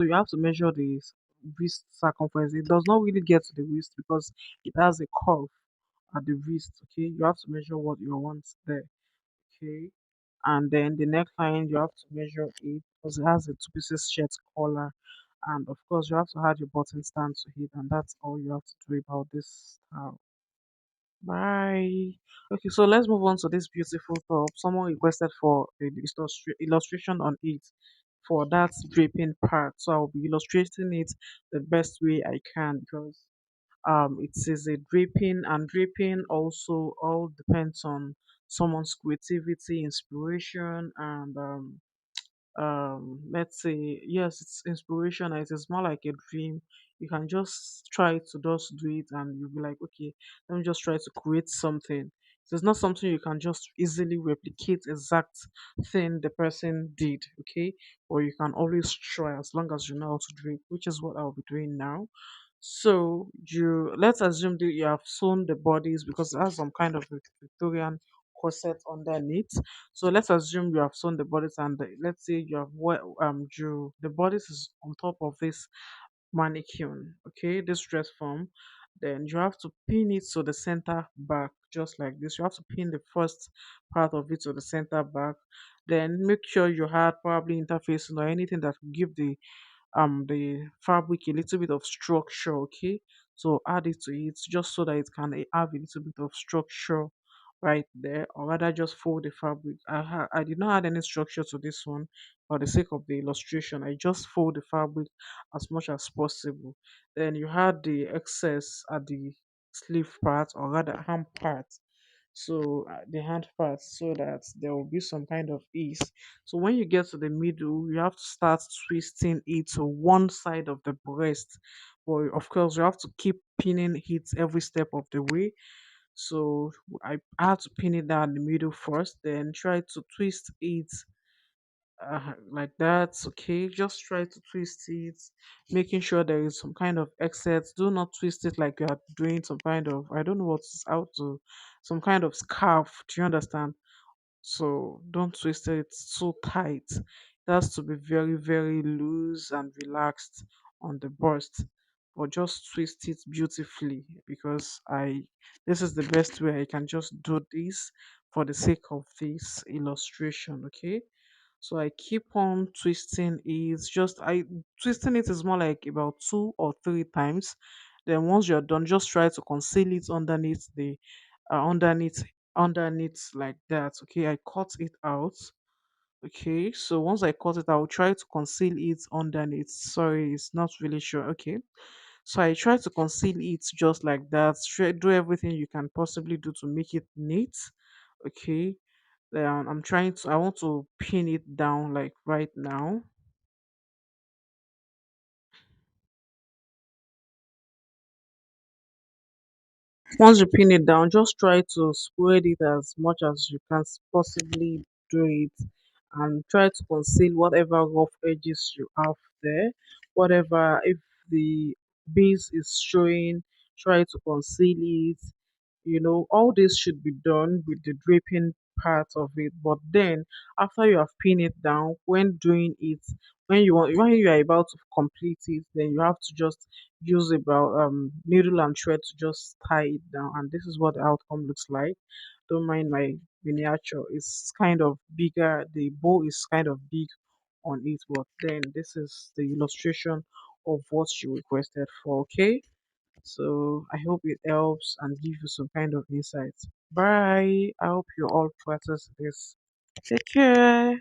So you have to measure the wrist circumference. It does not really get to the wrist because it has a curve at the wrist. Okay, you have to measure what you want there. Okay, and then the neckline you have to measure it because it has a two pieces shirt collar, and of course you have to add your button stand to it, and that's all you have to do about this style. Bye. Okay, so let's move on to this beautiful top. Someone requested for the illustration on it for that draping part. So I'll be illustrating it the best way I can because it is a draping, and draping also all depends on someone's creativity, inspiration, and let's say yes, it's inspiration. It is more like a dream. You can just try to just do it and you'll be like, okay, let me just try to create something. So it's not something you can just easily replicate exact thing the person did, okay? Or you can always try as long as you know how to drape, which is what I'll be doing now. So you let's assume that you have sewn the bodies because it has some kind of Victorian corset underneath. So let's assume you have sewn the bodies, and let's say you have drew the bodies is on top of this mannequin, okay, this dress form. Then you have to pin it to the center back, just like this. You have to pin the first part of it to the center back. Then make sure you had probably interfacing or anything that will give the fabric a little bit of structure, okay, so add it to it just so that it can have a little bit of structure right there, or rather just fold the fabric. I did not add any structure to this one for the sake of the illustration. I just fold the fabric as much as possible. Then you had the excess at the sleeve part, or rather hand part, so the hand part, so that there will be some kind of ease. So when you get to the middle, you have to start twisting it to one side of the breast, but of course you have to keep pinning it every step of the way. So I had to pin it down the middle first, then try to twist it like that. Okay, just try to twist it, making sure there is some kind of excess. Do not twist it like you are doing some kind of, I don't know what's out to, some kind of scarf. Do you understand? So don't twist it so tight. It has to be very, very loose and relaxed on the burst. But just twist it beautifully because I this is the best way I can just do this for the sake of this illustration, okay? So I keep on twisting it. Just I twisting it is more like about two or three times. Then once you're done, just try to conceal it underneath the underneath like that. Okay, I cut it out. Okay, so once I cut it, I'll try to conceal it underneath. Sorry, it's not really sure. Okay, so I try to conceal it just like that. Do everything you can possibly do to make it neat. Okay, then I want to pin it down like right now. Once you pin it down, just try to spread it as much as you can possibly do it, and try to conceal whatever rough edges you have there. Whatever, if the base is showing, try to conceal it. All this should be done with the draping part of it. But then, after you have pinned it down, when doing it, when you are about to complete it, then you have to just use about needle and thread to just tie it down, and this is what the outcome looks like. Don't mind my miniature, it's kind of bigger, the bow is kind of big on it, but then this is the illustration of what you requested for, okay? So I hope it helps and give you some kind of insight. Bye. I hope you all practice this. Take care.